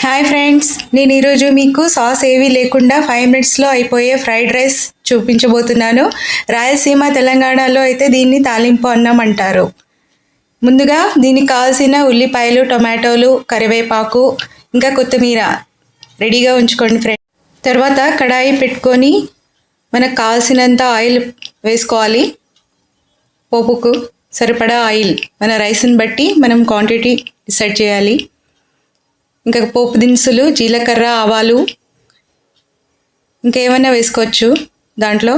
Hi friends, నేను ఈరోజు మీకు సాస్ ఏవి లేకుండా 5 మినిట్స్లో అయిపోయే ఫ్రైడ్ రైస్ చూపించబోతున్నాను. రాయలసీమ తెలంగాణలో అయితే దీన్ని తాలింపు అన్నం అంటారు. ముందుగా దీనికి కావాల్సిన ఉల్లిపాయలు, టొమాటోలు, కరివేపాకు, ఇంకా కొత్తిమీర రెడీగా ఉంచుకోండి ఫ్రెండ్స్. తర్వాత కడాయి పెట్టుకొని మనకు కావాల్సినంత ఆయిల్ వేసుకోవాలి. పోపుకు సరిపడా ఆయిల్ మన రైస్ని బట్టి మనం క్వాంటిటీ డిసైడ్ చేయాలి. ఇంకా పోపు దినుసులు, జీలకర్ర, ఆవాలు, ఇంకా ఏమైనా వేసుకోవచ్చు. దాంట్లో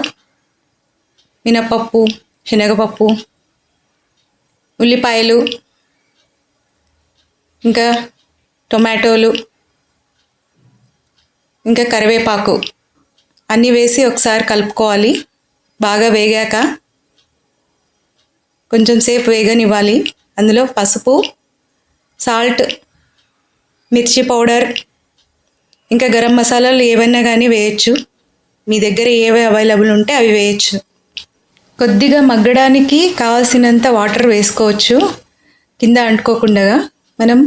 మినపప్పు, శనగపప్పు, ఉల్లిపాయలు, ఇంకా టొమాటోలు, ఇంకా కరివేపాకు అన్నీ వేసి ఒకసారి కలుపుకోవాలి. బాగా వేగాక కొంచెం సేపు వేగనివ్వాలి. అందులో పసుపు, సాల్ట్, మిర్చి పౌడర్, ఇంకా గరం మసాలాలు ఏవైనా కానీ వేయచ్చు. మీ దగ్గర ఏవి అవైలబుల్ ఉంటే అవి వేయచ్చు. కొద్దిగా మగ్గడానికి కావాల్సినంత వాటర్ వేసుకోవచ్చు. కింద అంటుకోకుండా మనం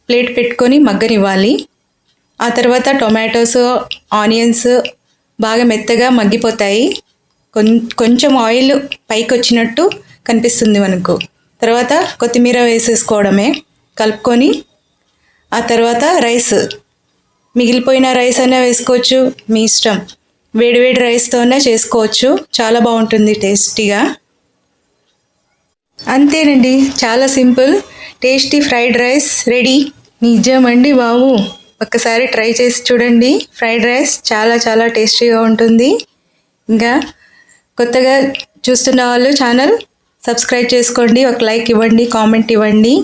ప్లేట్ పెట్టుకొని మగ్గనివ్వాలి. ఆ తర్వాత టొమాటోస్, ఆనియన్స్ బాగా మెత్తగా మగ్గిపోతాయి. కొంచెం ఆయిల్ పైకి వచ్చినట్టు కనిపిస్తుంది మనకు. తర్వాత కొత్తిమీర వేసేసుకోవడమే. కలుపుకొని ఆ తర్వాత రైస్, మిగిలిపోయిన రైస్ అయినా వేసుకోవచ్చు, మీ ఇష్టం. వేడివేడి రైస్తోనే చేసుకోవచ్చు, చాలా బాగుంటుంది టేస్టీగా. అంతేనండి, చాలా simple. Tasty fried rice ready. నిజమండి బాబు, ఒక్కసారి ట్రై చేసి చూడండి. ఫ్రైడ్ రైస్ చాలా చాలా టేస్టీగా ఉంటుంది. ఇంకా కొత్తగా చూస్తున్న వాళ్ళు ఛానల్ సబ్స్క్రైబ్ చేసుకోండి, ఒక లైక్ ఇవ్వండి, కామెంట్ ఇవ్వండి.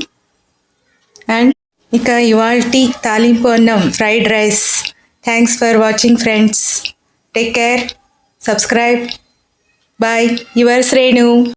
అండ్ ఇక ఇవాల్టి తాలింపు అన్నం fried rice. Thanks for watching friends. Take care, subscribe. Bye. Your Srenu.